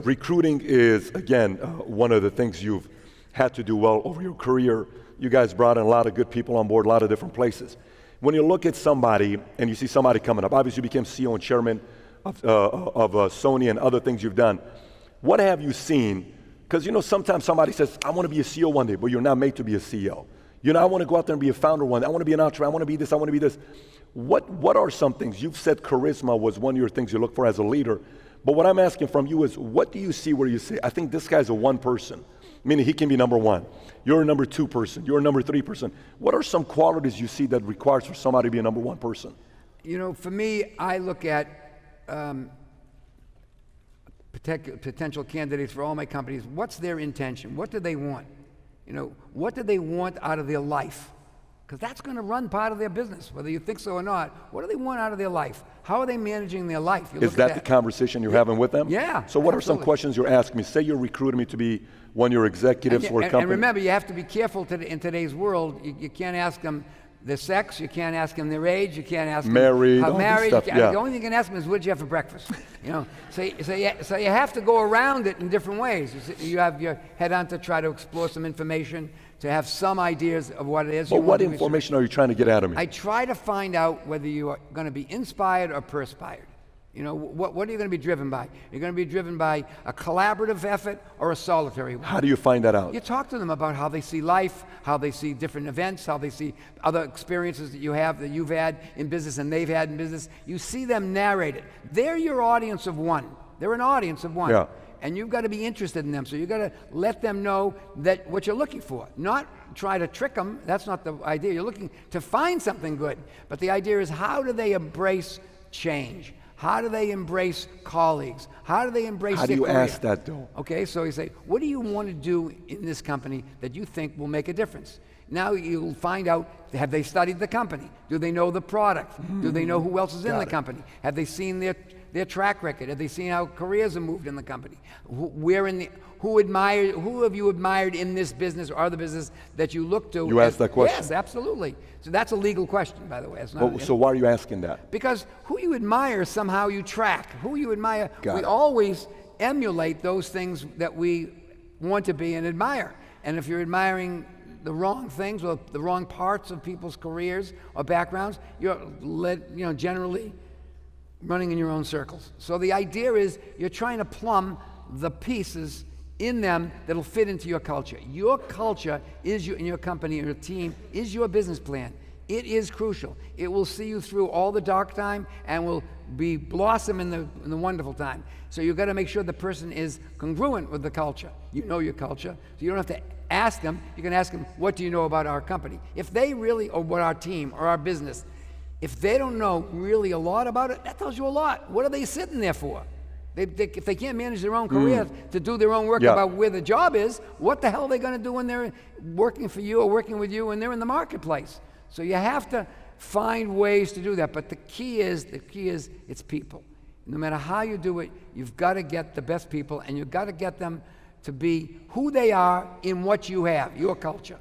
recruiting is, again, one of the things you've had to do well over your career. You guys brought in a lot of good people on board, a lot of different places. When you look at somebody and you see somebody coming up, obviously you became CEO and chairman of Sony and other things you've done. What have you seen? Because sometimes somebody says, I want to be a CEO one day, but you're not made to be a CEO. I want to go out there and be a founder one day. I want to be an entrepreneur. I want to be this. I want to be this. What are some things? You've said charisma was one of your things you look for as a leader. But what I'm asking from you is, what do you see where you say, I think this guy's a one person, meaning he can be number one. You're a number two person. You're a number three person. What are some qualities you see that requires for somebody to be a number one person? For me, I look at potential candidates for all my companies. What's their intention? What do they want? What do they want out of their life? Because that's going to run part of their business, whether you think so or not. What do they want out of their life? How are they managing their life? Is that the conversation you're having with them? Yeah. So what are some questions you're asking me? Say you're recruiting me to be one of your executives for a company. And remember, you have to be careful in today's world. You can't ask them their sex, you can't ask them their age, you can't ask them how married. Stuff, the only thing you can ask them is, what did you have for breakfast? So you have to go around it in different ways. You have your head on to try to explore some information, to have some ideas of what it is. But what information are you trying to get out of me? I try to find out whether you are going to be inspired or perspired. What are you going to be driven by? You're going to be driven by a collaborative effort or a solitary one. How do you find that out? You talk to them about how they see life, how they see different events, how they see other experiences that you've had in business and they've had in business. You see them narrate it. They're your audience of one. They're an audience of one. Yeah. And you've got to be interested in them. So you've got to let them know that what you're looking for. Not try to trick them. That's not the idea. You're looking to find something good. But the idea is, how do they embrace change? How do they embrace colleagues? How do they embrace How do you ask that, though? Okay, so you say, what do you want to do in this company that you think will make a difference? Now you'll find out, have they studied the company? Do they know the product? Do they know who else is in the company? Have they seen their track record? Have they seen how careers have moved in the company? Who have you admired in this business or other business that you look to? You ask that question? Yes, absolutely. So that's a legal question, by the way. It's not, so why are you asking that? Because who you admire, somehow you track. Who you admire, we always emulate those things that we want to be and admire. And if you're admiring the wrong things or the wrong parts of people's careers or backgrounds, you're generally running in your own circles. So the idea is, you're trying to plumb the pieces in them that'll fit into your culture. Your culture is in your company or your team is your business plan. It is crucial. It will see you through all the dark time and will be blossom in the wonderful time. So you've got to make sure the person is congruent with the culture. You know your culture, so you don't have to ask them. You can ask them, what do you know about our company? If they really, or what our team or our business, if they don't know really a lot about it, that tells you a lot. What are they sitting there for? If they can't manage their own career to do their own work about where the job is, what the hell are they going to do when they're working for you or working with you when they're in the marketplace? So you have to find ways to do that. But the key is it's people. No matter how you do it, you've got to get the best people, and you've got to get them to be who they are in what you have, your culture.